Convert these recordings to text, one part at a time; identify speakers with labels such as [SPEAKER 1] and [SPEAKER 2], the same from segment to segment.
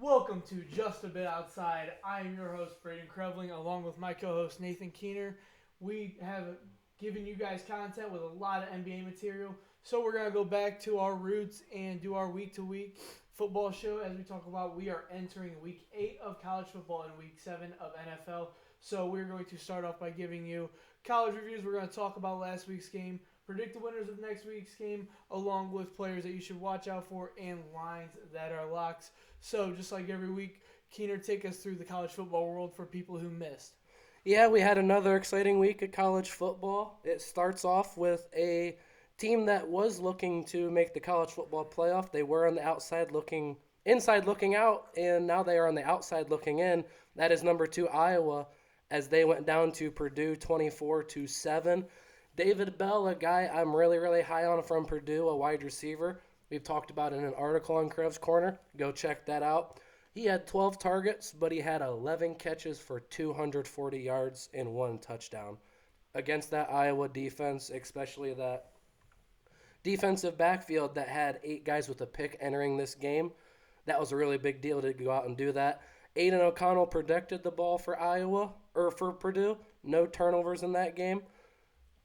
[SPEAKER 1] Welcome to Just a Bit Outside. I am your host, Braden Krevling, along with my co host, Nathan Keener. We have given you guys content with a lot of NBA material, so we're going to go back to our roots and do our week to week football show as we talk about we are entering week 8 of college football and week 7 of NFL. So we're going to start off by giving you college reviews. We're going to talk about last week's game, predict the winners of next week's game, along with players that you should watch out for and lines that are locks. So, just like every week, Keener, take us through the college football world for people who missed.
[SPEAKER 2] Yeah, we had another exciting week of college football. It starts off with a team that was looking to make the college football playoff. They were on the inside looking out, and now they are on the outside looking in. That is number 2 Iowa, as they went down to Purdue 24-7. David Bell, a guy I'm really high on from Purdue, a wide receiver. We've talked about in an article on Krev's Corner. Go check that out. He had 12 targets, but he had 11 catches for 240 yards and 1 touchdown. Against that Iowa defense, especially that defensive backfield that had 8 guys with a pick entering this game, that was a really big deal to go out and do that. Aiden O'Connell protected the ball for for Purdue. No turnovers in that game.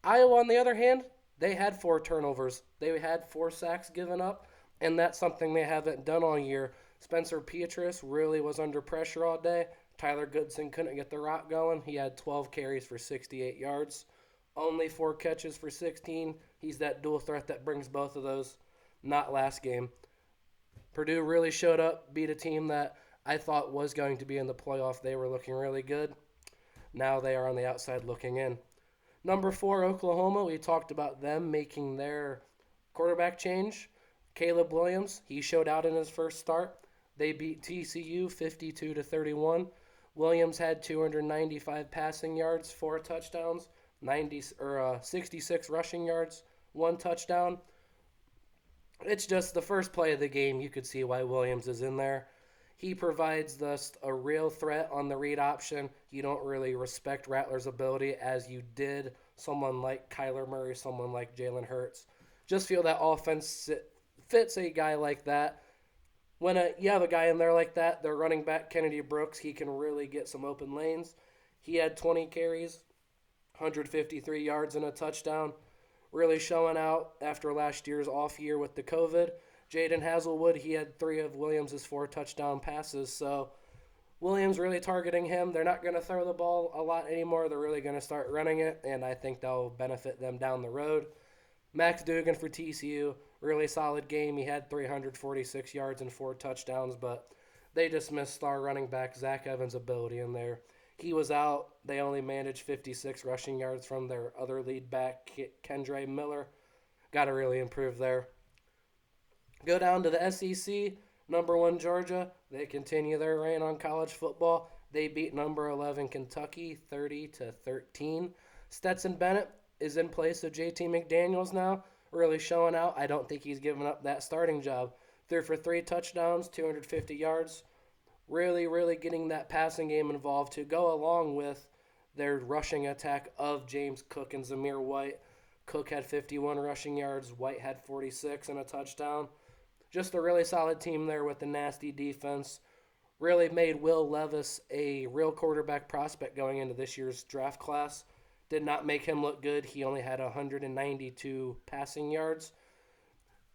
[SPEAKER 2] Iowa, on the other hand, they had 4 turnovers. They had 4 sacks given up, and that's something they haven't done all year. Spencer Petras really was under pressure all day. Tyler Goodson couldn't get the rock going. He had 12 carries for 68 yards, only 4 catches for 16. He's that dual threat that brings both of those. Not last game. Purdue really showed up, beat a team that I thought was going to be in the playoff. They were looking really good. Now they are on the outside looking in. Number 4, Oklahoma. We talked about them making their quarterback change. Caleb Williams, he showed out in his first start. They beat TCU 52-31. Williams had 295 passing yards, 4 touchdowns, 66 rushing yards, 1 touchdown. It's just the first play of the game. You could see why Williams is in there. He provides us a real threat on the read option. You don't really respect Rattler's ability as you did someone like Kyler Murray, someone like Jalen Hurts. Just feel that offense fits a guy like that. When you have a guy in there like that, their running back, Kennedy Brooks, he can really get some open lanes. He had 20 carries, 153 yards, and a touchdown. Really showing out after last year's off year with the COVID. Jaden Hazelwood, he had 3 of Williams' 4 touchdown passes. So Williams really targeting him. They're not going to throw the ball a lot anymore. They're really going to start running it, and I think that'll benefit them down the road. Max Duggan for TCU, really solid game. He had 346 yards and 4 touchdowns, but they just missed star running back Zach Evans' ability in there. He was out. They only managed 56 rushing yards from their other lead back, Kendre Miller. Got to really improve there. Go down to the SEC, number 1 Georgia. They continue their reign on college football. They beat number 11 Kentucky 30-13. Stetson Bennett is in place of JT McDaniels now, really showing out. I don't think he's given up that starting job. Threw for 3 touchdowns, 250 yards. Really getting that passing game involved to go along with their rushing attack of James Cook and Zamir White. Cook had 51 rushing yards. White had 46 and a touchdown. Just a really solid team there with the nasty defense. Really made Will Levis a real quarterback prospect going into this year's draft class. Did not make him look good. He only had 192 passing yards.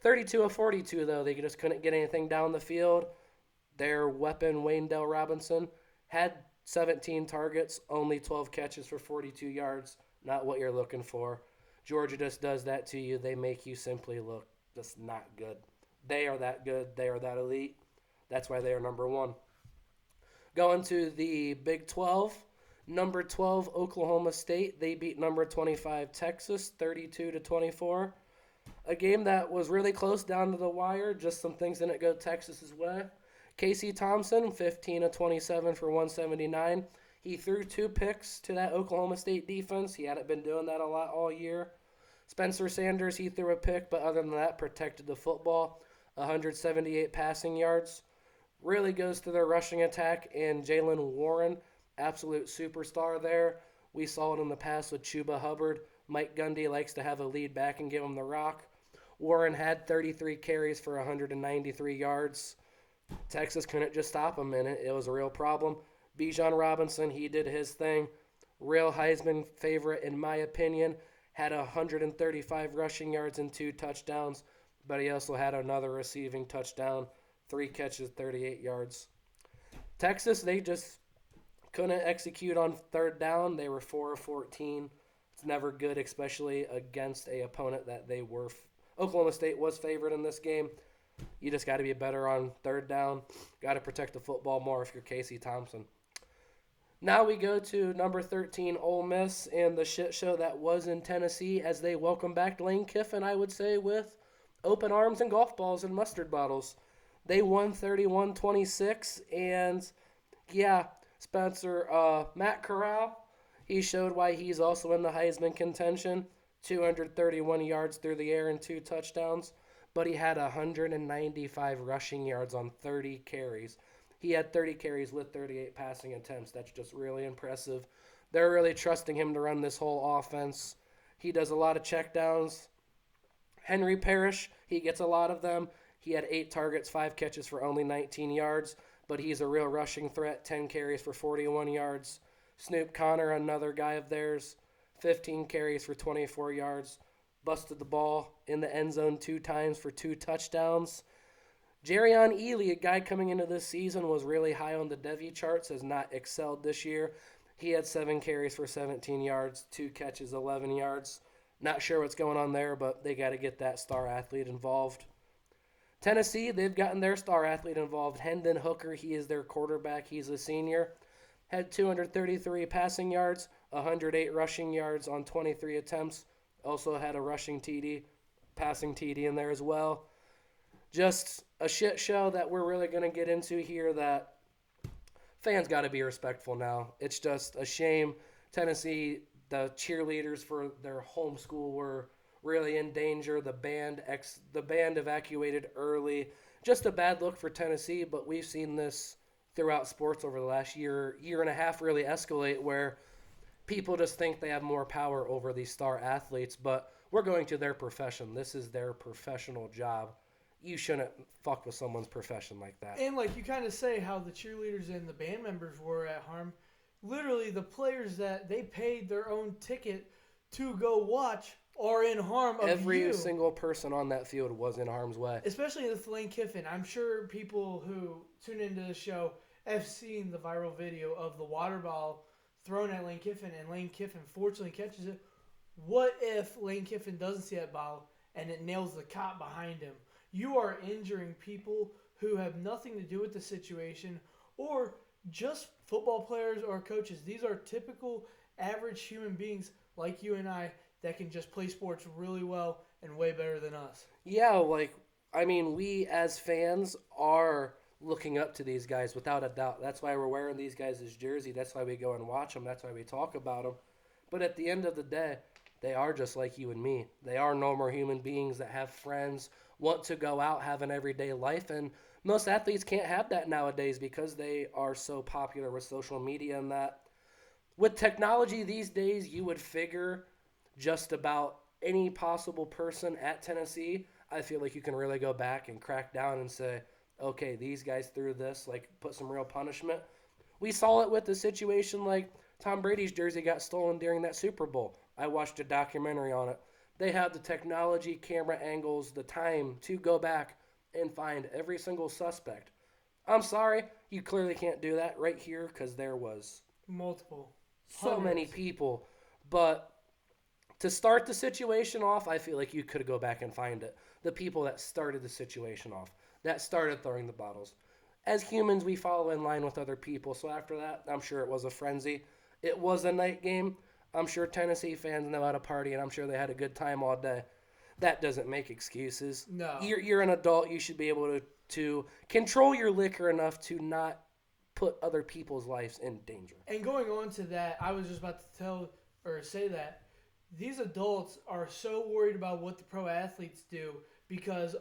[SPEAKER 2] 32 of 42, though. They just couldn't get anything down the field. Their weapon, Wayndell Robinson, had 17 targets, only 12 catches for 42 yards. Not what you're looking for. Georgia just does that to you. They make you simply look just not good. They are that good. They are that elite. That's why they are number 1. Going to the Big 12, number 12 Oklahoma State. They beat number 25 Texas 32-24. A game that was really close down to the wire. Just some things didn't go Texas's way. Casey Thompson, 15-27 for 179. He threw 2 picks to that Oklahoma State defense. He hadn't been doing that a lot all year. Spencer Sanders, he threw a pick, but other than that, protected the football. 178 passing yards. Really goes to their rushing attack, and Jalen Warren, absolute superstar there. We saw it in the past with Chuba Hubbard. Mike Gundy likes to have a lead back and give him the rock. Warren had 33 carries for 193 yards. Texas couldn't just stop him in it. It was a real problem. Bijan Robinson, he did his thing. Real Heisman favorite, in my opinion. Had 135 rushing yards and 2 touchdowns, but he also had another receiving touchdown, 3 catches, 38 yards. Texas, they just couldn't execute on third down. They were 4 of 14. It's never good, especially against a opponent that they were. Oklahoma State was favored in this game. You just got to be better on third down. Got to protect the football more if you're Casey Thompson. Now we go to number 13, Ole Miss, and the shit show that was in Tennessee as they welcome back Lane Kiffin, I would say, with open arms and golf balls and mustard bottles. They won 31-26, and yeah, Matt Corral, he showed why he's also in the Heisman contention. 231 yards through the air and 2 touchdowns, but he had 195 rushing yards on 30 carries. He had 30 carries with 38 passing attempts. That's just really impressive. They're really trusting him to run this whole offense. He does a lot of checkdowns. Henry Parrish, he gets a lot of them. He had 8 targets, 5 catches for only 19 yards, but he's a real rushing threat, 10 carries for 41 yards. Snoop Connor, another guy of theirs, 15 carries for 24 yards. Busted the ball in the end zone 2 times for 2 touchdowns. Jerrion Ealy, a guy coming into this season, was really high on the Devy charts, has not excelled this year. He had 7 carries for 17 yards, 2 catches, 11 yards. Not sure what's going on there, but they got to get that star athlete involved. Tennessee, they've gotten their star athlete involved. Hendon Hooker, he is their quarterback. He's a senior. Had 233 passing yards, 108 rushing yards on 23 attempts. Also had a rushing TD, passing TD in there as well. Just a shit show that we're really going to get into here that fans got to be respectful now. It's just a shame. Tennessee, the cheerleaders for their home school were really in danger. The band evacuated early. Just a bad look for Tennessee, but we've seen this throughout sports over the last year and a half really escalate where people just think they have more power over these star athletes, but we're going to their profession. This is their professional job. You shouldn't fuck with someone's profession like that.
[SPEAKER 1] And like you kind of say how the cheerleaders and the band members were at harm. Literally, the players that they paid their own ticket to go watch are in harm of
[SPEAKER 2] Every single person on that field was in harm's way.
[SPEAKER 1] Especially with Lane Kiffin. I'm sure people who tune into the show have seen the viral video of the water ball thrown at Lane Kiffin, and Lane Kiffin fortunately catches it. What if Lane Kiffin doesn't see that ball and it nails the cop behind him? You are injuring people who have nothing to do with the situation or just football players or coaches. These are typical average human beings like you and I that can just play sports really well and way better than us.
[SPEAKER 2] Yeah, we as fans are looking up to these guys without a doubt. That's why we're wearing these guys' jersey. That's why we go and watch them. That's why we talk about them. But at the end of the day, they are just like you and me. They are normal human beings that have friends, want to go out, have an everyday life, and most athletes can't have that nowadays because they are so popular with social media and that. With technology these days, you would figure just about any possible person at Tennessee. I feel like you can really go back and crack down and say, okay, these guys threw this, put some real punishment. We saw it with the situation like Tom Brady's jersey got stolen during that Super Bowl. I watched a documentary on it. They have the technology, camera angles, the time to go back and find every single suspect. I'm sorry, you clearly can't do that right here because there was
[SPEAKER 1] multiple.
[SPEAKER 2] So many people. But to start the situation off, I feel like you could go back and find it. The people that started the situation off, that started throwing the bottles. As humans, we follow in line with other people. So after that, I'm sure it was a frenzy. It was a night game. I'm sure Tennessee fans know how to party, and I'm sure they had a good time all day. That doesn't make excuses.
[SPEAKER 1] No.
[SPEAKER 2] You're an adult. You should be able to control your liquor enough to not put other people's lives in danger.
[SPEAKER 1] And going on to that, I was just about to say that these adults are so worried about what the pro athletes do because,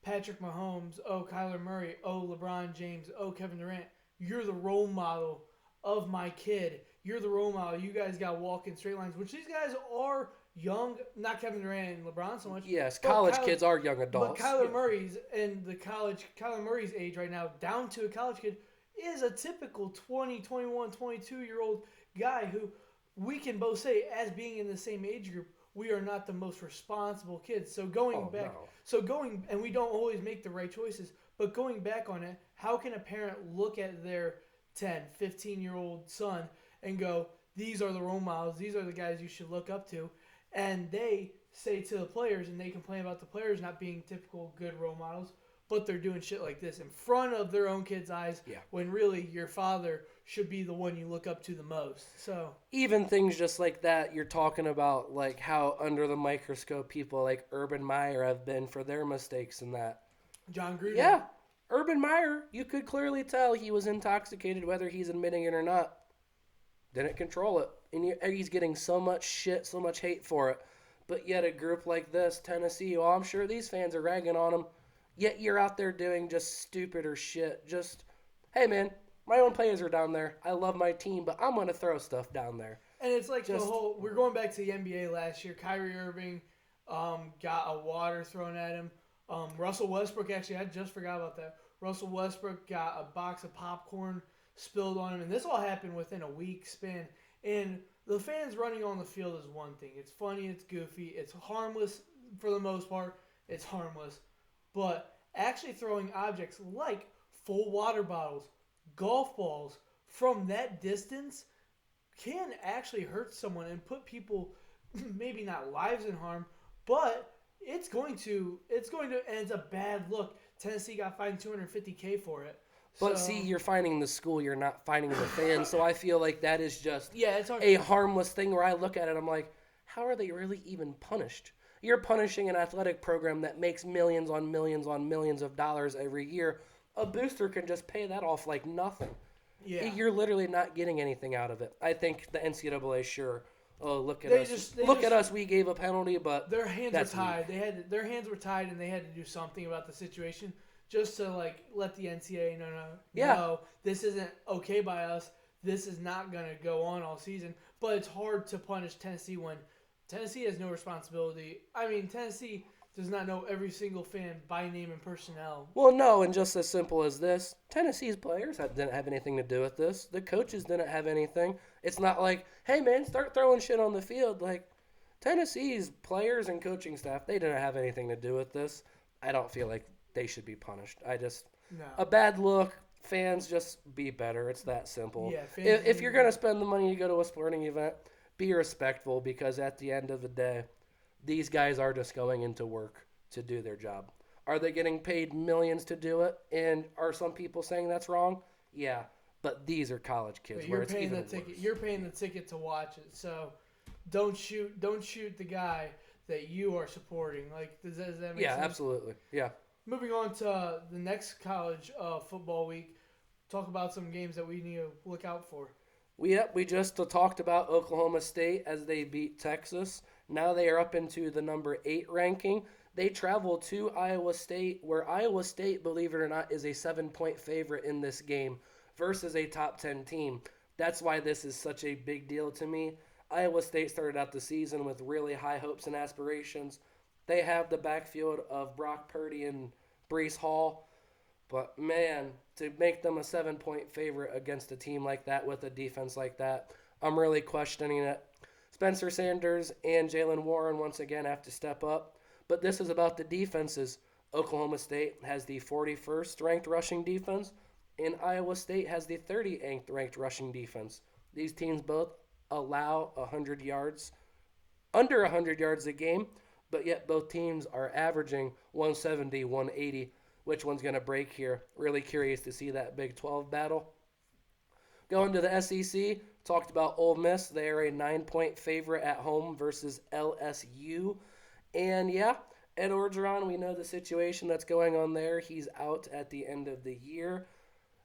[SPEAKER 1] Patrick Mahomes, Kyler Murray, LeBron James, Kevin Durant, you're the role model of my kid. You're the role model. You guys got to walk in straight lines, which these guys are young, not Kevin Durant and LeBron so much.
[SPEAKER 2] Yes,
[SPEAKER 1] but
[SPEAKER 2] college kids are young
[SPEAKER 1] But
[SPEAKER 2] adults.
[SPEAKER 1] Kyler Murray's and Kyler Murray's age right now, down to a college kid, is a typical 20, 21, 22-year-old guy who we can both say, as being in the same age group, we are not the most responsible kids. So and we don't always make the right choices. But going back on it, how can a parent look at their 10, 15-year-old son and go, these are the role models, these are the guys you should look up to, and they say to the players, and they complain about the players not being typical good role models, but they're doing shit like this in front of their own kids' eyes when really your father should be the one you look up to the most. So
[SPEAKER 2] even things just like that, you're talking about like how under the microscope people like Urban Meyer have been for their mistakes in that.
[SPEAKER 1] John Gruden.
[SPEAKER 2] Yeah, Urban Meyer, you could clearly tell he was intoxicated whether he's admitting it or not. Didn't control it. And he's getting so much shit, so much hate for it. But yet a group like this, Tennessee, well, I'm sure these fans are ragging on him. Yet you're out there doing just stupider shit. Just, hey, man, my own players are down there. I love my team, but I'm going to throw stuff down there.
[SPEAKER 1] And it's like we're going back to the NBA last year. Kyrie Irving got a water thrown at him. Russell Westbrook, actually, I just forgot about that. Russell Westbrook got a box of popcorn spilled on him. And this all happened within a week span. And the fans running on the field is one thing. It's funny, it's goofy, it's harmless for the most part. It's harmless. But actually throwing objects like full water bottles, golf balls from that distance can actually hurt someone and put people, maybe not lives in harm, but it's going to, and it's a bad look. Tennessee got fined $250K for it.
[SPEAKER 2] But see, you're finding the school, you're not finding the fans. So I feel like that is just
[SPEAKER 1] it's
[SPEAKER 2] a harmless thing where I look at it, I'm like, how are they really even punished? You're punishing an athletic program that makes millions on millions on millions of dollars every year. A booster can just pay that off like nothing.
[SPEAKER 1] Yeah.
[SPEAKER 2] You're literally not getting anything out of it. I think the NCAA, sure, oh, look at us. Look at us, we gave a penalty, but
[SPEAKER 1] their hands were tied. Their hands were tied, and they had to do something about the situation. Just to let the NCAA know this isn't okay by us. This is not going to go on all season. But it's hard to punish Tennessee when Tennessee has no responsibility. I mean, Tennessee does not know every single fan by name and personnel.
[SPEAKER 2] Well, no, and just as simple as this, Tennessee's players didn't have anything to do with this. The coaches didn't have anything. It's not like, hey, man, start throwing shit on the field. Like, Tennessee's players and coaching staff, they didn't have anything to do with this. I don't feel like they should be punished. A bad look. Fans, just be better. It's that simple.
[SPEAKER 1] Yeah,
[SPEAKER 2] if you're going to spend the money to go to a sporting event, be respectful, because at the end of the day, these guys are just going into work to do their job. Are they getting paid millions to do it? And are some people saying that's wrong? Yeah, but these are college kids.
[SPEAKER 1] You're paying the ticket. You're paying the ticket to watch it. So don't shoot the guy that you are supporting. Like, does that make sense?
[SPEAKER 2] Yeah, absolutely. Yeah.
[SPEAKER 1] Moving on to the next college football week, talk about some games that we need to look out for.
[SPEAKER 2] We just talked about Oklahoma State as they beat Texas. Now they are up into the number 8 ranking. They travel to Iowa State, where Iowa State, believe it or not, is a 7-point favorite in this game versus a top 10 team. That's why this is such a big deal to me. Iowa State started out the season with really high hopes and aspirations. They have the backfield of Brock Purdy and Breece Hall. But, man, to make them a 7-point favorite against a team like that with a defense like that, I'm really questioning it. Spencer Sanders and Jalen Warren once again have to step up. But this is about the defenses. Oklahoma State has the 41st ranked rushing defense, and Iowa State has the 30th ranked rushing defense. These teams both allow 100 yards, under 100 yards a game, but yet both teams are averaging 170, 180. Which one's going to break here? Really curious to see that Big 12 battle. Going to the SEC, talked about Ole Miss. They are a 9-point favorite at home versus LSU. And yeah, Ed Orgeron, we know the situation that's going on there. He's out at the end of the year.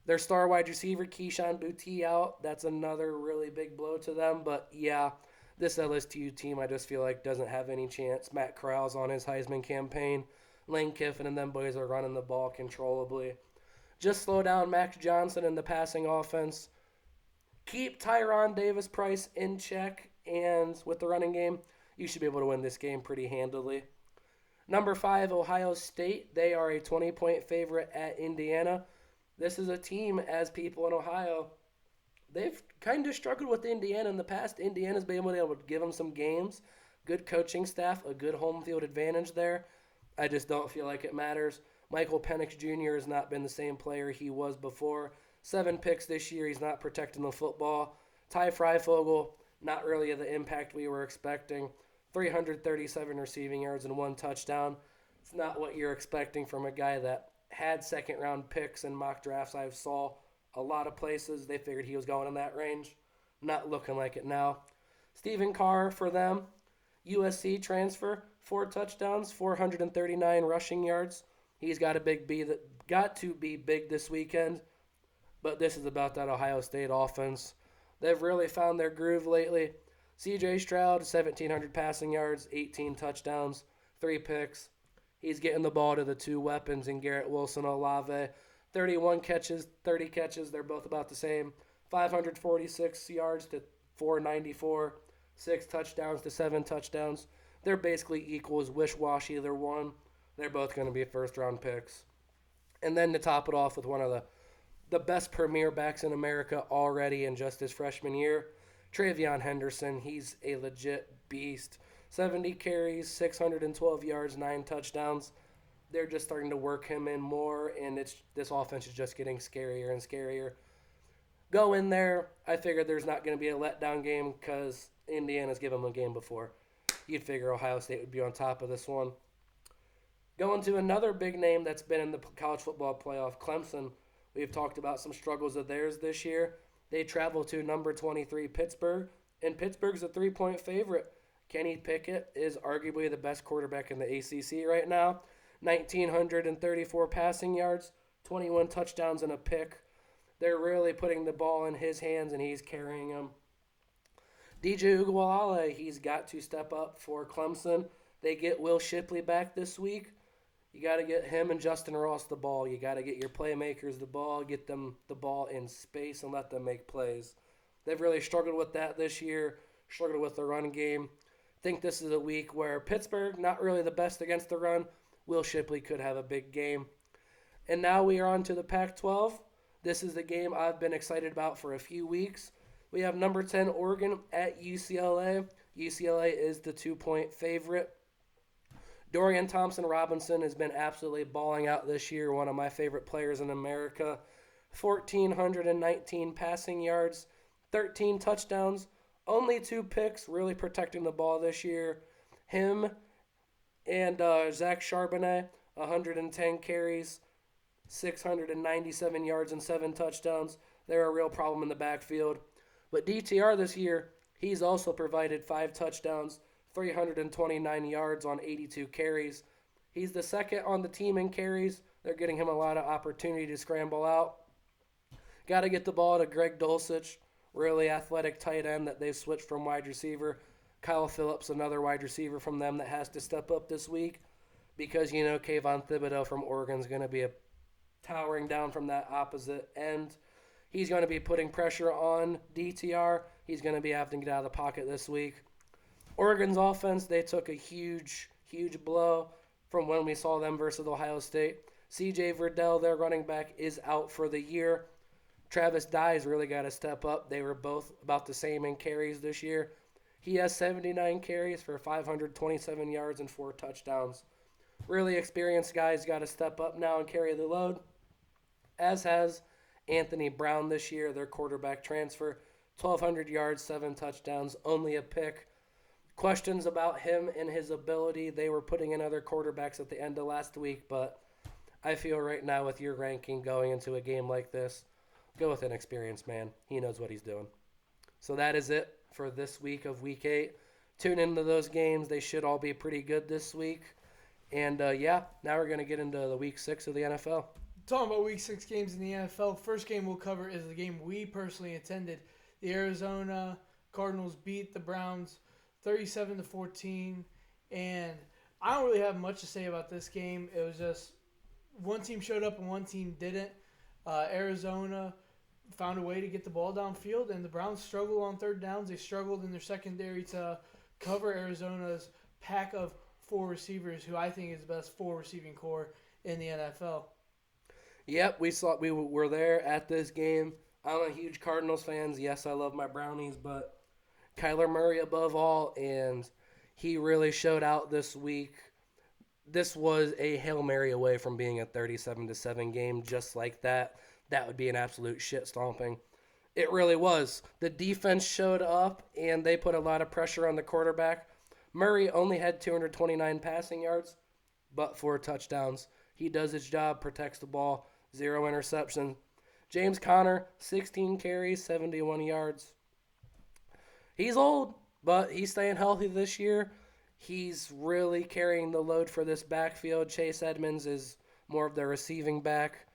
[SPEAKER 2] Their star wide receiver, Keyshawn Boutte, out. That's another really big blow to them. But yeah, this LSU team, I just feel like doesn't have any chance. Matt Corral's on his Heisman campaign. Lane Kiffin and them boys are running the ball controllably. Just slow down Max Johnson in the passing offense. Keep Tyron Davis-Price in check, and with the running game, you should be able to win this game pretty handily. Number 5, Ohio State. They are a 20-point favorite at Indiana. This is a team, as people in Ohio, they've kind of struggled with Indiana in the past. Indiana's been able to give them some games. Good coaching staff, a good home field advantage there. I just don't feel like it matters. Michael Penix Jr. has not been the same player he was before. 7 picks this year. He's not protecting the football. Ty Freifogel, not really the impact we were expecting. 337 receiving yards and 1 touchdown. It's not what you're expecting from a guy that had second-round picks in mock drafts. I saw a lot of places. They figured he was going in that range. Not looking like it now. Stephen Carr for them. USC transfer. 4 touchdowns, 439 rushing yards. He's got to be big this weekend. But this is about that Ohio State offense. They've really found their groove lately. C.J. Stroud, 1,700 passing yards, 18 touchdowns, 3 picks. He's getting the ball to the 2 weapons in Garrett Wilson, Olave. 31 catches, 30 catches. They're both about the same. 546 yards to 494. 6 touchdowns to 7 touchdowns. They're basically equals, wish-wash either one. They're both going to be first-round picks. And then to top it off with one of the best premier backs in America already in just his freshman year, Travion Henderson. He's a legit beast. 70 carries, 612 yards, 9 touchdowns. They're just starting to work him in more, and this offense is just getting scarier and scarier. Go in there. I figured there's not going to be a letdown game because Indiana's given them a game before. You'd figure Ohio State would be on top of this one. Going to another big name that's been in the college football playoff, Clemson. We've talked about some struggles of theirs this year. They travel to number 23 Pittsburgh, and Pittsburgh's a 3-point favorite. Kenny Pickett is arguably the best quarterback in the ACC right now. 1,934 passing yards, 21 touchdowns and a pick. They're really putting the ball in his hands, and he's carrying them. DJ Ugualale, he's got to step up for Clemson. They get Will Shipley back this week. You got to get him and Justin Ross the ball. You got to get your playmakers the ball, get them the ball in space, and let them make plays. They've really struggled with that this year, struggled with the run game. I think this is a week where Pittsburgh, not really the best against the run. Will Shipley could have a big game. And now we are on to the Pac-12. This is the game I've been excited about for a few weeks. We have number 10 Oregon at UCLA. UCLA is the 2-point favorite. Dorian Thompson-Robinson has been absolutely balling out this year, one of my favorite players in America. 1,419 passing yards, 13 touchdowns, only 2 picks, really protecting the ball this year. Him and Zach Charbonnet, 110 carries, 697 yards, and 7 touchdowns. They're a real problem in the backfield. But DTR this year, he's also provided 5 touchdowns, 329 yards on 82 carries. He's the second on the team in carries. They're getting him a lot of opportunity to scramble out. Got to get the ball to Greg Dulcich, really athletic tight end that they've switched from wide receiver. Kyle Phillips, another wide receiver from them that has to step up this week because, Kayvon Thibodeau from Oregon is going to be towering down from that opposite end. He's going to be putting pressure on DTR. He's going to be having to get out of the pocket this week. Oregon's offense, they took a huge, huge blow from when we saw them versus Ohio State. C.J. Verdell, their running back, is out for the year. Travis Dye's really got to step up. They were both about the same in carries this year. He has 79 carries for 527 yards and 4 touchdowns. Really experienced guys got to step up now and carry the load, as has Anthony Brown this year, their quarterback transfer. 1,200 yards, 7 touchdowns, only a pick. Questions about him and his ability. They were putting in other quarterbacks at the end of last week, but I feel right now with your ranking going into a game like this, go with an experienced man. He knows what he's doing. So that is it for this week of Week 8. Tune into those games. They should all be pretty good this week. And, now we're going to get into the Week 6 of the NFL.
[SPEAKER 1] Talking about Week 6 games in the NFL, first game we'll cover is the game we personally attended. The Arizona Cardinals beat the Browns 37-14, and I don't really have much to say about this game. It was just one team showed up and one team didn't. Arizona found a way to get the ball downfield, and the Browns struggled on third downs. They struggled in their secondary to cover Arizona's pack of 4 receivers, who I think is the best 4 receiving core in the NFL.
[SPEAKER 2] Yep, we were there at this game. I'm a huge Cardinals fan. Yes, I love my Brownies, but Kyler Murray above all, and he really showed out this week. This was a Hail Mary away from being a 37-7 game just like that. That would be an absolute shit stomping. It really was. The defense showed up, and they put a lot of pressure on the quarterback. Murray only had 229 passing yards, but 4 touchdowns. He does his job, protects the ball, 0 interception. James Conner, 16 carries, 71 yards. He's old, but he's staying healthy this year. He's really carrying the load for this backfield. Chase Edmonds is more of the receiving back.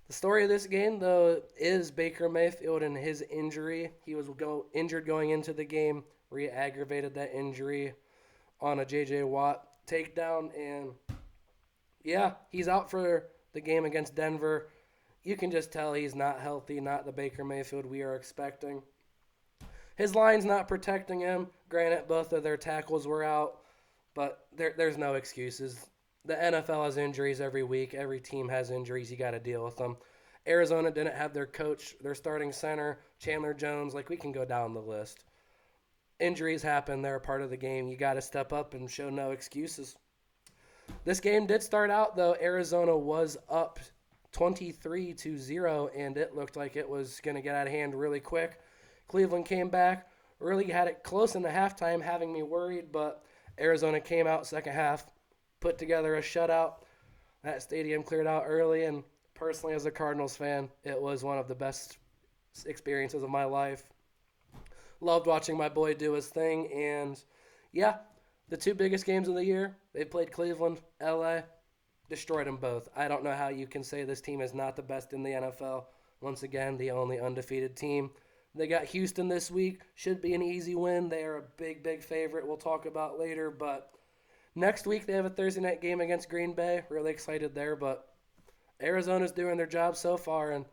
[SPEAKER 2] The story of this game, though, is Baker Mayfield and his injury. He was injured going into the game, re-aggravated that injury on a J.J. Watt takedown, and yeah, he's out for the game against Denver. You can just tell he's not healthy, not the Baker Mayfield we are expecting. His line's not protecting him. Granted, both of their tackles were out, but there's no excuses. The NFL has injuries every week. Every team has injuries. You got to deal with them. Arizona didn't have their coach, their starting center, Chandler Jones. Like, we can go down the list. Injuries happen. They're a part of the game. You got to step up and show no excuses. This game did start out, though. Arizona was up 23-0, and it looked like it was going to get out of hand really quick. Cleveland came back, really had it close in the halftime, having me worried, but Arizona came out second half, put together a shutout. That stadium cleared out early, and personally as a Cardinals fan, it was one of the best experiences of my life. Loved watching my boy do his thing, and yeah, the 2 biggest games of the year, they played Cleveland, LA, destroyed them both. I don't know how you can say this team is not the best in the NFL. Once again, the only undefeated team. They got Houston this week. Should be an easy win. They are a big, big favorite we'll talk about later. But next week they have a Thursday night game against Green Bay. Really excited there. But Arizona's doing their job so far, and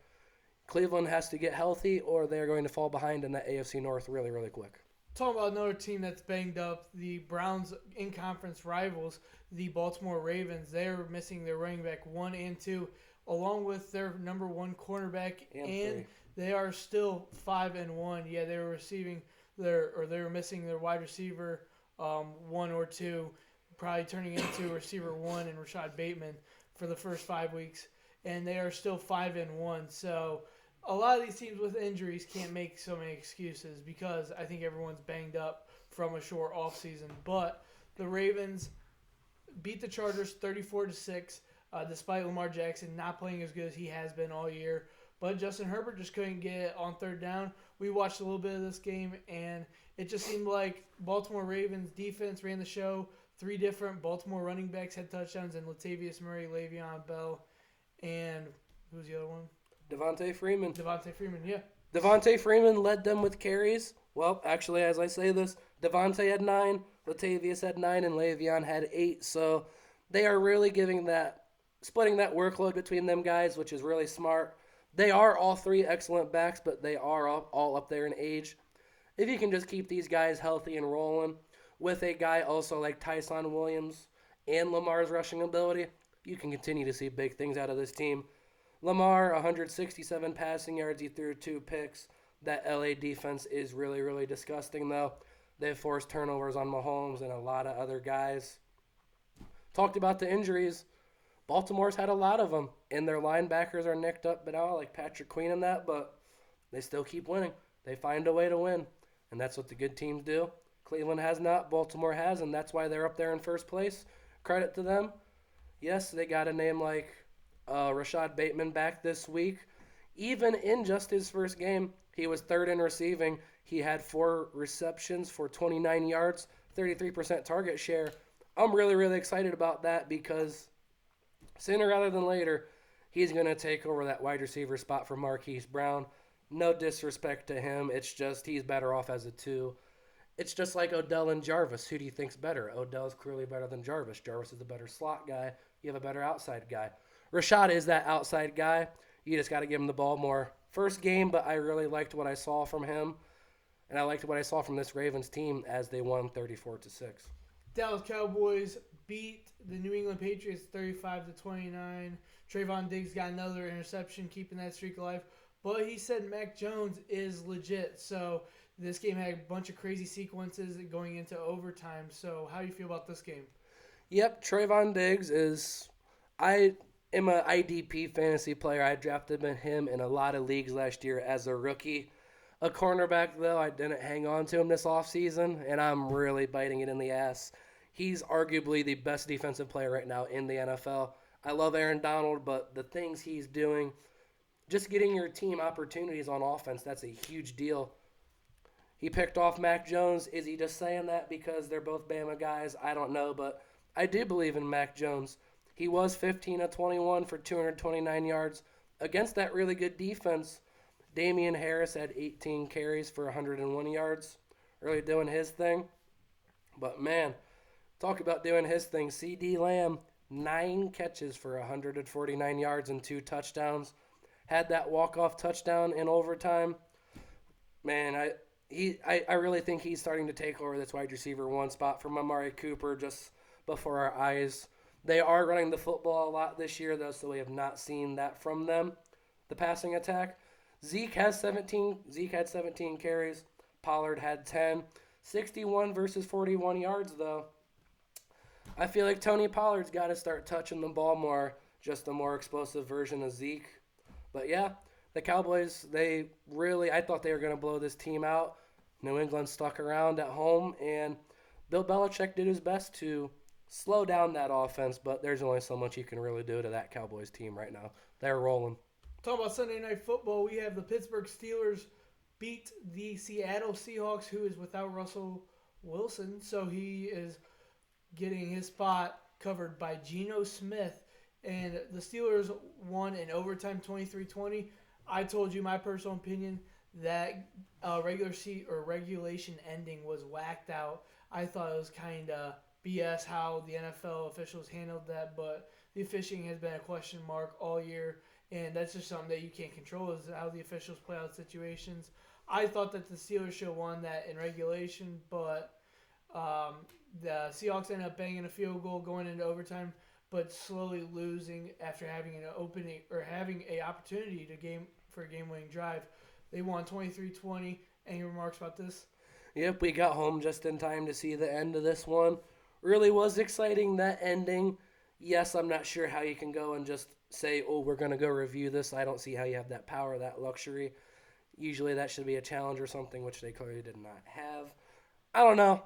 [SPEAKER 2] Cleveland has to get healthy or they're going to fall behind in that AFC North really, really quick.
[SPEAKER 1] Talking about another team that's banged up, the Browns' in-conference rivals, the Baltimore Ravens. They're missing their running back 1 and 2, along with their number 1 cornerback, and they are still 5-1. Yeah, they were missing their wide receiver 1 or 2, probably turning into receiver 1 and Rashad Bateman for the first 5 weeks, and they are still 5-1. So a lot of these teams with injuries can't make so many excuses because I think everyone's banged up from a short offseason. But the Ravens beat the Chargers 34-6, despite Lamar Jackson not playing as good as he has been all year. But Justin Herbert just couldn't get it on third down. We watched a little bit of this game, and it just seemed like Baltimore Ravens defense ran the show. 3 different Baltimore running backs had touchdowns, and Latavius Murray, Le'Veon Bell, and who was the other one?
[SPEAKER 2] Devontae Freeman,
[SPEAKER 1] yeah.
[SPEAKER 2] Devontae Freeman led them with carries. Well, actually, as I say this, Devontae had 9, Latavius had 9, and Le'Veon had 8. So they are really splitting that workload between them guys, which is really smart. They are all 3 excellent backs, but they are all up there in age. If you can just keep these guys healthy and rolling with a guy also like Tyson Williams and Lamar's rushing ability, you can continue to see big things out of this team. Lamar, 167 passing yards. He threw 2 picks. That LA defense is really, really disgusting, though. They've forced turnovers on Mahomes and a lot of other guys. Talked about the injuries. Baltimore's had a lot of them, and their linebackers are nicked up now, like Patrick Queen and that, but they still keep winning. They find a way to win, and that's what the good teams do. Cleveland has not, Baltimore has, and that's why they're up there in first place. Credit to them. Yes, they got a name like Rashad Bateman back this week. Even in just his first game, he was 3rd in receiving. He had 4 receptions for 29 yards, 33% target share. I'm really, really excited about that because sooner rather than later, he's going to take over that wide receiver spot for Marquise Brown. No disrespect to him. It's just he's better off as a 2. It's just like Odell and Jarvis. Who do you think's better? Odell's clearly better than Jarvis. Jarvis is a better slot guy. You have a better outside guy. Rashad is that outside guy. You just got to give him the ball more. First game, but I really liked what I saw from him. and I liked what I saw from this Ravens team as they won 34-6.
[SPEAKER 1] Dallas Cowboys beat the New England Patriots 35-29. Trayvon Diggs got another interception, keeping that streak alive. But he said Mac Jones is legit. So this game had a bunch of crazy sequences going into overtime. So how do you feel about this game?
[SPEAKER 2] Yep, Trayvon Diggs is. I am an IDP fantasy player. I drafted him in a lot of leagues last year as a rookie. A cornerback, though, I didn't hang on to him this offseason, and I'm really biting it in the ass. He's arguably the best defensive player right now in the NFL. I love Aaron Donald, but the things he's doing, just getting your team opportunities on offense, that's a huge deal. He picked off Mac Jones. Is he just saying that because they're both Bama guys? I don't know, but I do believe in Mac Jones. He was 15 of 21 for 229 yards against that really good defense. Damian Harris had 18 carries for 101 yards, really doing his thing. But man, talk about doing his thing. C.D. Lamb, 9 catches for 149 yards and 2 touchdowns. Had that walk-off touchdown in overtime. Man, I really think he's starting to take over this wide receiver 1 spot from Amari Cooper just before our eyes. They are running the football a lot this year, though, so we have not seen that from them, the passing attack. Zeke had 17 carries. Pollard had 10. 61 versus 41 yards, though. I feel like Tony Pollard's got to start touching the ball more, just a more explosive version of Zeke. But yeah, the Cowboys, I thought they were going to blow this team out. New England stuck around at home, and Bill Belichick did his best to slow down that offense, but there's only so much you can really do to that Cowboys team right now. They're rolling.
[SPEAKER 1] Talking about Sunday Night Football, we have the Pittsburgh Steelers beat the Seattle Seahawks, who is without Russell Wilson, so he is getting his spot covered by Geno Smith. And the Steelers won in overtime 23-20. I told you my personal opinion that regulation ending was whacked out. I thought it was kind of BS how the NFL officials handled that, but the officiating has been a question mark all year, and that's just something that you can't control is how the officials play out situations. I thought that the Steelers should have won that in regulation, but the Seahawks ended up banging a field goal going into overtime, but slowly losing after having an opening or having a opportunity for a game-winning drive. They won 23-20. Any remarks about this?
[SPEAKER 2] Yep, we got home just in time to see the end of this one. Really was exciting, that ending. Yes, I'm not sure how you can go and just say, oh, we're going to go review this. I don't see how you have that power, that luxury. Usually that should be a challenge or something, which they clearly did not have. I don't know.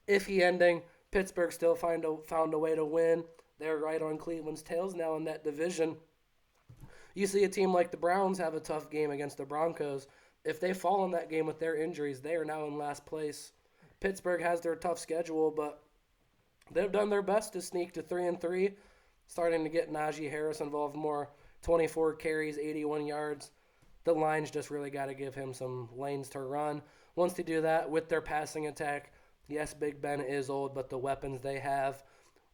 [SPEAKER 2] Iffy ending. Pittsburgh still found a way to win. They're right on Cleveland's tails now in that division. You see a team like the Browns have a tough game against the Broncos. If they fall in that game with their injuries, they are now in last place. Pittsburgh has their tough schedule, but they've done their best to sneak to 3-3, starting to get Najee Harris involved more. 24 carries, 81 yards. The Lions just really got to give him some lanes to run. Once they do that with their passing attack, yes, Big Ben is old, but the weapons they have,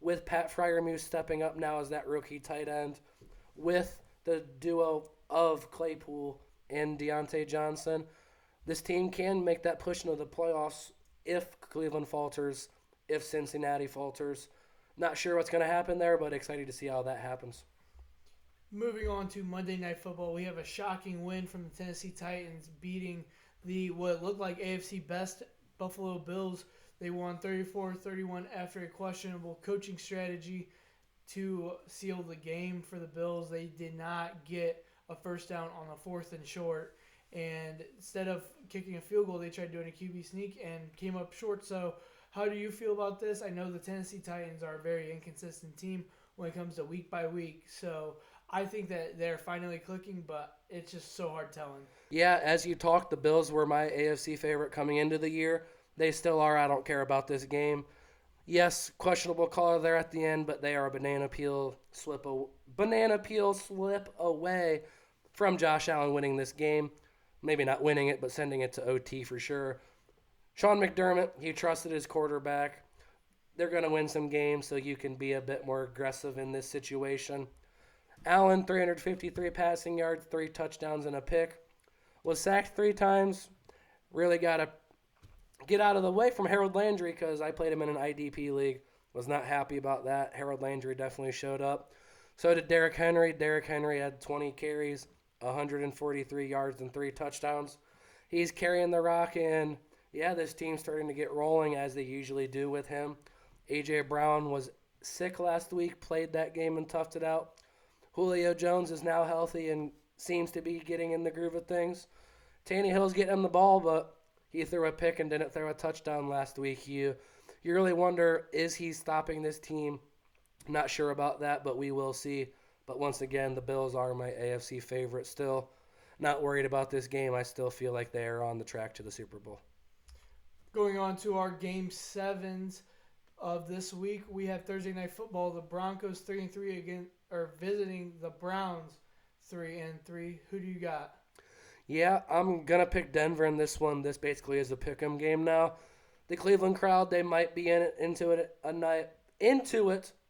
[SPEAKER 2] with Pat Freiermuth stepping up now as that rookie tight end, with the duo of Claypool and Deontay Johnson, this team can make that push into the playoffs if Cleveland falters, if Cincinnati falters. Not sure what's going to happen there, but excited to see how that happens.
[SPEAKER 1] Moving on to Monday Night Football, we have a shocking win from the Tennessee Titans beating the what looked like AFC best Buffalo Bills. They won 34-31 after a questionable coaching strategy to seal the game for the Bills. They did not get a first down on the 4th and short, and instead of kicking a field goal, they tried doing a QB sneak and came up short. So how do you feel about this? I know the Tennessee Titans are a very inconsistent team when it comes to week by week, so I think that they're finally clicking, but it's just so hard telling.
[SPEAKER 2] Yeah, as you talked, the Bills were my AFC favorite coming into the year. They still are. I don't care about this game. Yes, questionable call there at the end, but they are a banana peel slip away from Josh Allen winning this game. Maybe not winning it, but sending it to OT for sure. Sean McDermott, he trusted his quarterback. They're going to win some games, so you can be a bit more aggressive in this situation. Allen, 353 passing yards, 3 touchdowns and a pick. Was sacked 3 times. Really got to get out of the way from Harold Landry because I played him in an IDP league. Was not happy about that. Harold Landry definitely showed up. So did Derrick Henry. Derrick Henry had 20 carries, 143 yards, and 3 touchdowns. He's carrying the rock, and yeah, this team's starting to get rolling as they usually do with him. A.J. Brown was sick last week, played that game and toughed it out. Julio Jones is now healthy and seems to be getting in the groove of things. Tannehill's getting him the ball, but he threw a pick and didn't throw a touchdown last week. You really wonder, is he stopping this team? Not sure about that, but we will see. But once again, the Bills are my AFC favorite still. Not worried about this game. I still feel like they are on the track to the Super Bowl.
[SPEAKER 1] Going on to our Game 7s of this week, we have Thursday Night Football. The Broncos 3-3 again, are visiting the Browns 3-3. Who do you got?
[SPEAKER 2] Yeah, I'm going to pick Denver in this one. This basically is a pick 'em game now. The Cleveland crowd, they might be into it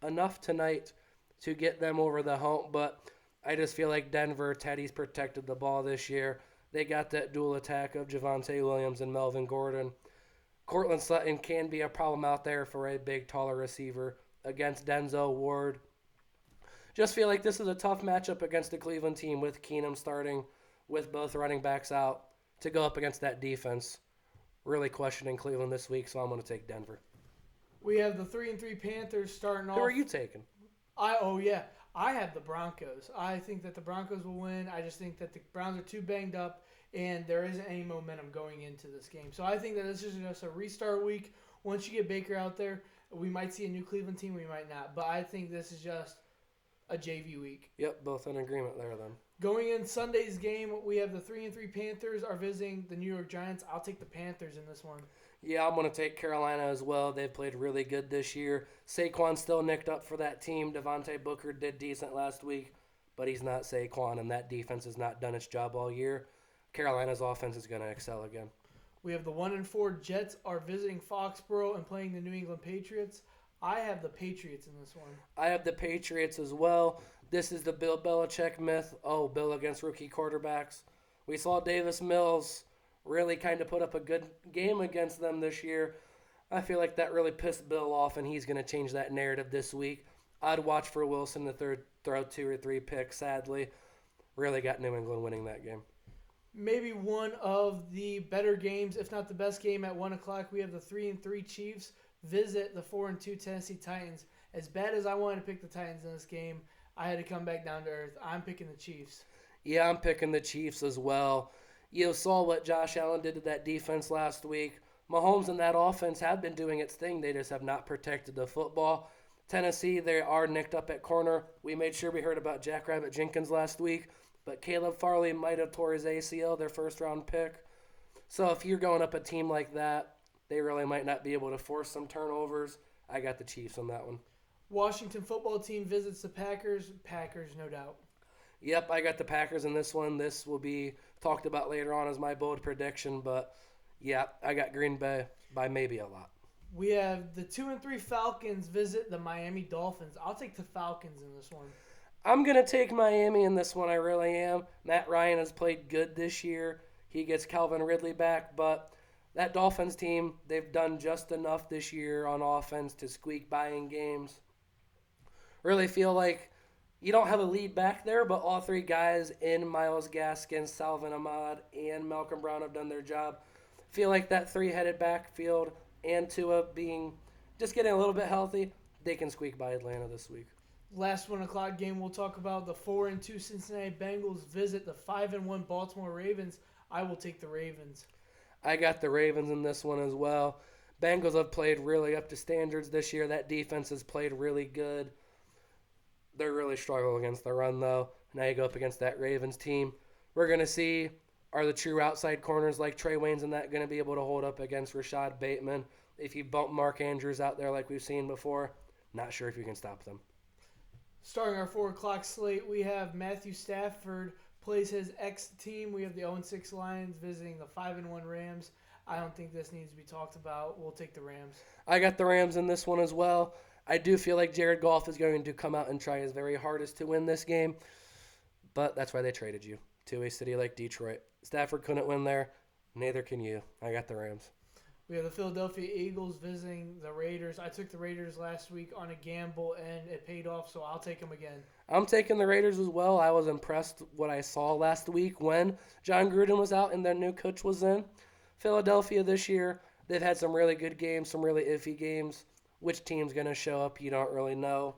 [SPEAKER 2] enough tonight to get them over the hump, but I just feel like Denver, Teddy's protected the ball this year. They got that dual attack of Javonte Williams and Melvin Gordon. Cortland Sutton can be a problem out there for a big, taller receiver against Denzel Ward. Just feel like this is a tough matchup against the Cleveland team with Keenum starting, with both running backs out, to go up against that defense. Really questioning Cleveland this week, so I'm going to take Denver.
[SPEAKER 1] We have the 3-3 Panthers starting off.
[SPEAKER 2] Who are you taking?
[SPEAKER 1] I have the Broncos. I think that the Broncos will win. I just think that the Browns are too banged up, and there isn't any momentum going into this game. So I think that this is just a restart week. Once you get Baker out there, we might see a new Cleveland team, we might not. But I think this is just a JV week.
[SPEAKER 2] Yep, both in agreement there then.
[SPEAKER 1] Going in Sunday's game, we have the 3-3 Panthers are visiting the New York Giants. I'll take the Panthers in this one.
[SPEAKER 2] Yeah, I'm going to take Carolina as well. They've played really good this year. Saquon's still nicked up for that team. Devontae Booker did decent last week, but he's not Saquon, and that defense has not done its job all year. Carolina's offense is going to excel again.
[SPEAKER 1] We have the 1-4 Jets are visiting Foxborough and playing the New England Patriots. I have the Patriots in this one.
[SPEAKER 2] I have the Patriots as well. This is the Bill Belichick myth. Oh, Bill against rookie quarterbacks. We saw Davis Mills really kind of put up a good game against them this year. I feel like that really pissed Bill off, and he's going to change that narrative this week. I'd watch for Wilson to throw 2 or 3 picks, sadly. Really got New England winning that game.
[SPEAKER 1] Maybe one of the better games, if not the best game at 1 o'clock. We have the 3-3 Chiefs visit the 4-2 Tennessee Titans. As bad as I wanted to pick the Titans in this game, I had to come back down to earth. I'm picking the Chiefs.
[SPEAKER 2] Yeah, I'm picking the Chiefs as well. You saw what Josh Allen did to that defense last week. Mahomes and that offense have been doing its thing. They just have not protected the football. Tennessee, they are nicked up at corner. We made sure we heard about Jackrabbit Jenkins last week, but Caleb Farley might have tore his ACL, their first-round pick. So if you're going up a team like that, they really might not be able to force some turnovers. I got the Chiefs on that one.
[SPEAKER 1] Washington football team visits the Packers. Packers, no doubt.
[SPEAKER 2] Yep, I got the Packers in this one. This will be talked about later on as my bold prediction, but yeah, I got Green Bay by maybe a lot.
[SPEAKER 1] We have the 2-3 Falcons visit the Miami Dolphins. I'll take the Falcons in this one.
[SPEAKER 2] I'm going to take Miami in this one. I really am. Matt Ryan has played good this year. He gets Calvin Ridley back, but that Dolphins team, they've done just enough this year on offense to squeak by in games. Really feel like you don't have a lead back there, but all 3 guys in Myles Gaskin, Salvin Ahmad, and Malcolm Brown have done their job. Feel like that 3-headed backfield and Tua being just getting a little bit healthy, they can squeak by Atlanta this week.
[SPEAKER 1] Last 1 o'clock game, we'll talk about the 4-2 Cincinnati Bengals visit the 5-1 Baltimore Ravens. I will take the Ravens.
[SPEAKER 2] I got the Ravens in this one as well. Bengals have played really up to standards this year. That defense has played really good. They're really struggling against the run, though. Now you go up against that Ravens team. We're going to see, are the true outside corners like Trey Waynes and that going to be able to hold up against Rashad Bateman? If you bump Mark Andrews out there like we've seen before, not sure if you can stop them.
[SPEAKER 1] Starting our 4 o'clock slate, we have Matthew Stafford plays his ex-team. We have the 0-6 Lions visiting the 5-1 Rams. I don't think this needs to be talked about. We'll take the Rams.
[SPEAKER 2] I got the Rams in this one as well. I do feel like Jared Goff is going to come out and try his very hardest to win this game, but that's why they traded you to a city like Detroit. Stafford couldn't win there. Neither can you. I got the Rams.
[SPEAKER 1] We have the Philadelphia Eagles visiting the Raiders. I took the Raiders last week on a gamble, and it paid off, so I'll take them again.
[SPEAKER 2] I'm taking the Raiders as well. I was impressed what I saw last week when John Gruden was out and their new coach was in. Philadelphia this year, they've had some really good games, some really iffy games. Which team's going to show up, you don't really know.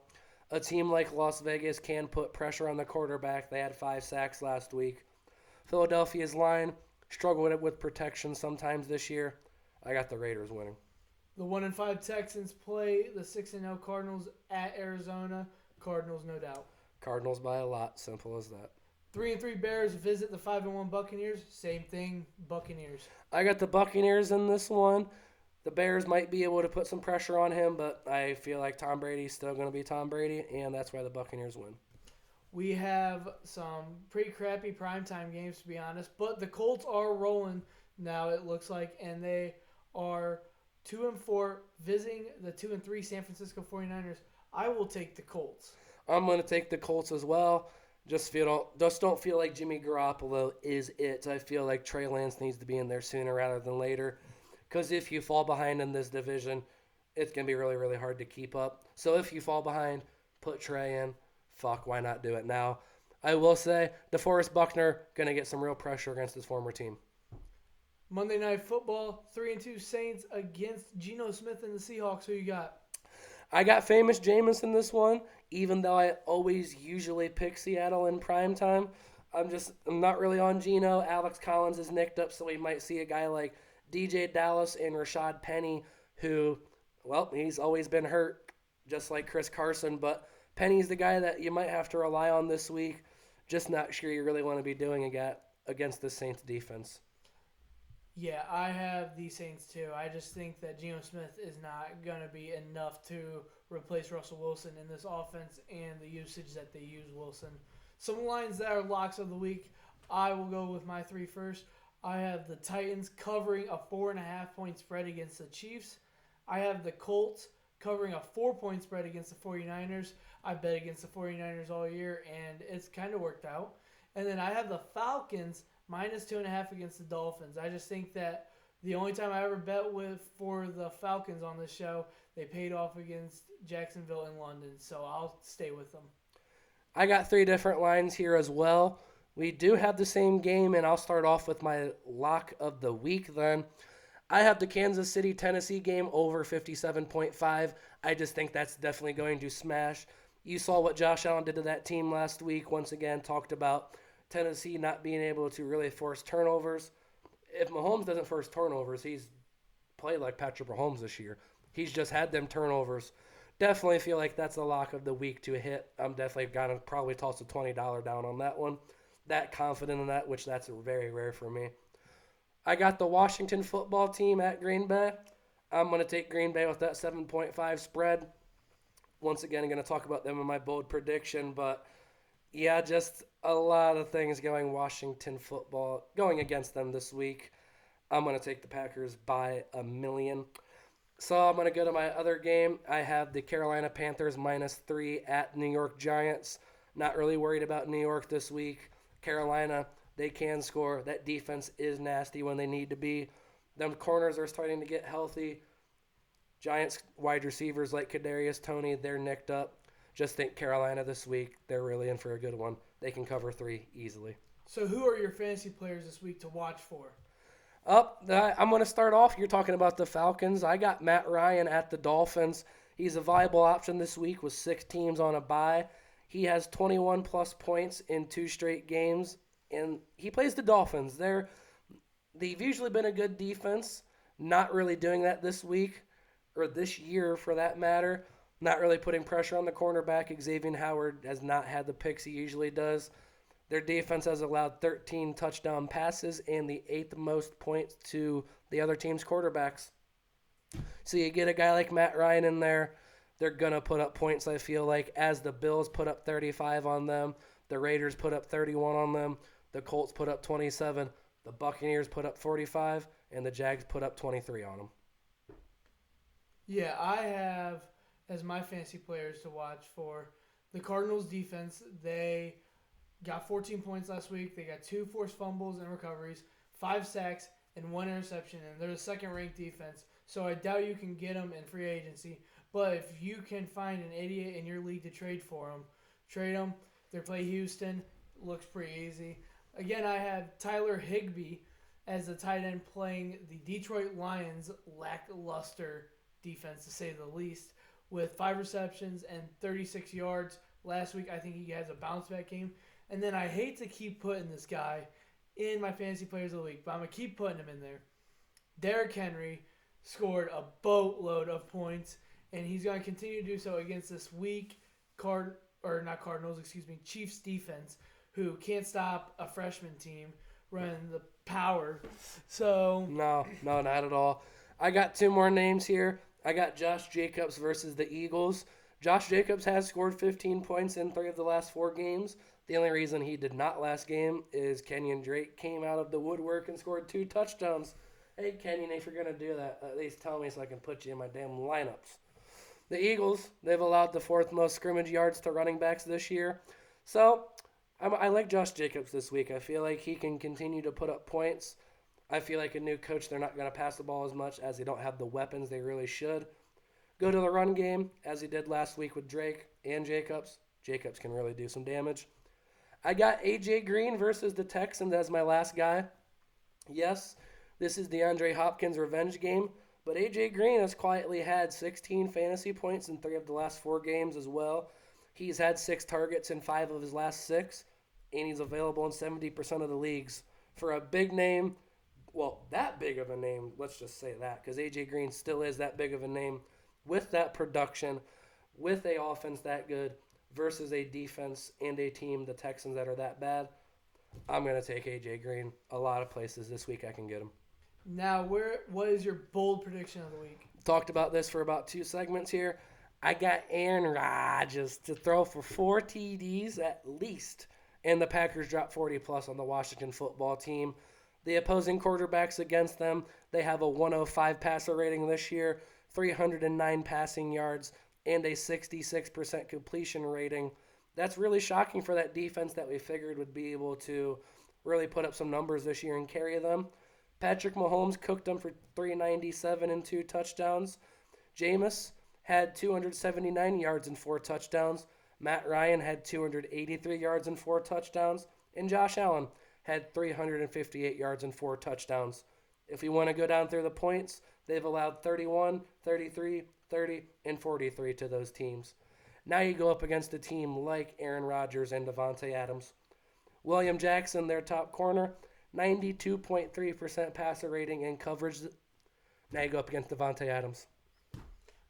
[SPEAKER 2] A team like Las Vegas can put pressure on the quarterback. They had 5 sacks last week. Philadelphia's line struggled with protection sometimes this year. I got the Raiders winning.
[SPEAKER 1] The 1-5 Texans play the 6-0 Cardinals at Arizona. Cardinals, no doubt.
[SPEAKER 2] Cardinals by a lot. Simple as that.
[SPEAKER 1] 3-3 Bears visit the 5-1 Buccaneers. Same thing, Buccaneers.
[SPEAKER 2] I got the Buccaneers in this one. The Bears might be able to put some pressure on him, but I feel like Tom Brady's still going to be Tom Brady, and that's why the Buccaneers win.
[SPEAKER 1] We have some pretty crappy primetime games, to be honest, but the Colts are rolling now, it looks like, and they are 2-4 visiting the 2-3 San Francisco 49ers. I will take the Colts.
[SPEAKER 2] I'm going to take the Colts as well. Just don't feel like Jimmy Garoppolo is it. I feel like Trey Lance needs to be in there sooner rather than later. Because if you fall behind in this division, it's going to be really, really hard to keep up. So if you fall behind, put Trey in. Fuck, why not do it now? I will say, DeForest Buckner going to get some real pressure against his former team.
[SPEAKER 1] Monday Night Football, 3-2 Saints against Geno Smith and the Seahawks. Who you got?
[SPEAKER 2] I got famous Jameis in this one, even though I always usually pick Seattle in primetime. I'm not really on Geno. Alex Collins is nicked up, so we might see a guy like DJ Dallas and Rashad Penny, who, well, he's always been hurt, just like Chris Carson, but Penny's the guy that you might have to rely on this week. Just not sure you really want to be doing it against the Saints defense.
[SPEAKER 1] Yeah, I have the Saints too. I just think that Geno Smith is not going to be enough to replace Russell Wilson in this offense and the usage that they use Wilson. Some lines that are locks of the week. I will go with my 3 first. I have the Titans covering a 4.5-point spread against the Chiefs. I have the Colts covering a 4-point spread against the 49ers. I bet against the 49ers all year, and it's kind of worked out. And then I have the Falcons minus 2.5 against the Dolphins. I just think that the only time I ever bet for the Falcons on this show, they paid off against Jacksonville and London, so I'll stay with them.
[SPEAKER 2] I got 3 different lines here as well. We do have the same game, and I'll start off with my lock of the week then. I have the Kansas City-Tennessee game over 57.5. I just think that's definitely going to smash. You saw what Josh Allen did to that team last week. Once again, talked about Tennessee not being able to really force turnovers. If Mahomes doesn't force turnovers, he's played like Patrick Mahomes this year. He's just had them turnovers. Definitely feel like that's a lock of the week to hit. I'm definitely going to probably toss a $20 down on that one. That confident in that, which that's very rare for me. I got the Washington football team at Green Bay. I'm going to take Green Bay with that 7.5 spread. Once again, I'm going to talk about them in my bold prediction, but yeah, just a lot of things going Washington football, going against them this week. I'm going to take the Packers by 1 million. So I'm going to go to my other game. I have the Carolina Panthers minus 3 at New York Giants. Not really worried about New York this week. Carolina, they can score. That defense is nasty when they need to be. Them corners are starting to get healthy. Giants wide receivers like Kadarius Toney, they're nicked up. Just think Carolina this week, they're really in for a good one. They can cover 3 easily.
[SPEAKER 1] So who are your fantasy players this week to watch for?
[SPEAKER 2] I'm going to start off. You're talking about the Falcons. I got Matt Ryan at the Dolphins. He's a viable option this week with 6 teams on a bye. He has 21-plus points in 2 straight games, and he plays the Dolphins. They've usually been a good defense, not really doing that this week, or this year for that matter. Not really putting pressure on the cornerback. Xavier Howard has not had the picks he usually does. Their defense has allowed 13 touchdown passes and the 8th most points to the other team's quarterbacks. So you get a guy like Matt Ryan in there, they're going to put up points, I feel like, as the Bills put up 35 on them, the Raiders put up 31 on them, the Colts put up 27, the Buccaneers put up 45, and the Jags put up 23 on them.
[SPEAKER 1] Yeah, I have as my fantasy players to watch for the Cardinals defense. They got 14 points last week. They got 2 forced fumbles and recoveries, 5 sacks, and 1 interception, and they're the second-ranked defense. So I doubt you can get them in free agency. But if you can find an idiot in your league to trade for them, trade them. They play Houston. Looks pretty easy. Again, I have Tyler Higbee as the tight end playing the Detroit Lions' lackluster defense, to say the least, with 5 receptions and 36 yards. Last week, I think he has a bounce-back game. And then I hate to keep putting this guy in my fantasy players of the week, but I'm going to keep putting him in there. Derrick Henry scored a boatload of points, and he's going to continue to do so against this weak Chiefs defense, who can't stop a freshman team running the power. So
[SPEAKER 2] No, not at all. I got 2 more names here. I got Josh Jacobs versus the Eagles. Josh Jacobs has scored 15 points in 3 of the last 4 games. The only reason he did not last game is Kenyon Drake came out of the woodwork and scored 2 touchdowns. Hey, Kenyon, if you're going to do that, at least tell me so I can put you in my damn lineups. The Eagles, they've allowed the 4th most scrimmage yards to running backs this year. So I like Josh Jacobs this week. I feel like he can continue to put up points. I feel like a new coach, they're not going to pass the ball as much as they don't have the weapons they really should. Go to the run game, as he did last week with Drake and Jacobs. Jacobs can really do some damage. I got A.J. Green versus the Texans as my last guy. Yes, this is the DeAndre Hopkins revenge game, but A.J. Green has quietly had 16 fantasy points in 3 of the last 4 games as well. He's had 6 targets in 5 of his last 6, and he's available in 70% of the leagues. For a big name, well, that big of a name, let's just say that, because A.J. Green still is that big of a name, with that production, with a offense that good, versus a defense and a team, the Texans, that are that bad, I'm going to take A.J. Green. A lot of places this week I can get him.
[SPEAKER 1] now, what is your bold prediction of the week?
[SPEAKER 2] Talked about this for about 2 segments here. I got Aaron Rodgers to throw for 4 TDs at least, and the Packers dropped 40-plus on the Washington football team. The opposing quarterbacks against them, they have a 105 passer rating this year, 309 passing yards, and a 66% completion rating. That's really shocking for that defense that we figured would be able to really put up some numbers this year and carry them. Patrick Mahomes cooked them for 397 and 2 touchdowns. Jameis had 279 yards and 4 touchdowns. Matt Ryan had 283 yards and 4 touchdowns. And Josh Allen had 358 yards and 4 touchdowns. If we want to go down through the points, they've allowed 31, 33, 30, and 43 to those teams. Now you go up against a team like Aaron Rodgers and Devontae Adams. William Jackson, their top corner, 92.3% passer rating and coverage. Now you go up against Devontae Adams.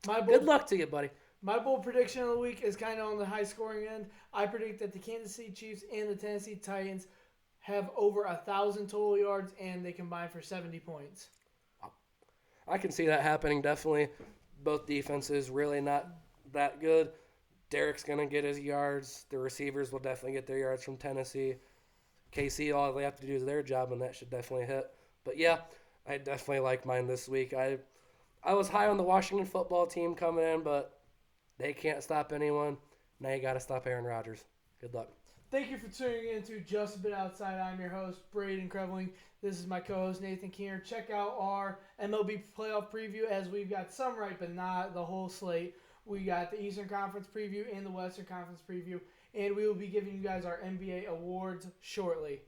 [SPEAKER 2] Good luck to you, buddy.
[SPEAKER 1] My bold prediction of the week is kind of on the high-scoring end. I predict that the Kansas City Chiefs and the Tennessee Titans have over 1,000 total yards, and they combine for 70 points.
[SPEAKER 2] I can see that happening, definitely. Both defenses really not that good. Derek's going to get his yards. The receivers will definitely get their yards from Tennessee. KC, all they have to do is their job, and that should definitely hit. But, yeah, I definitely like mine this week. I was high on the Washington football team coming in, but they can't stop anyone. Now you got to stop Aaron Rodgers. Good luck.
[SPEAKER 1] Thank you for tuning in to Just a Bit Outside. I'm your host, Braden Creveling. This is my co-host, Nathan Keener. Check out our MLB playoff preview, as we've got some right, but not the whole slate. We got the Eastern Conference preview and the Western Conference preview, and we will be giving you guys our NBA awards shortly.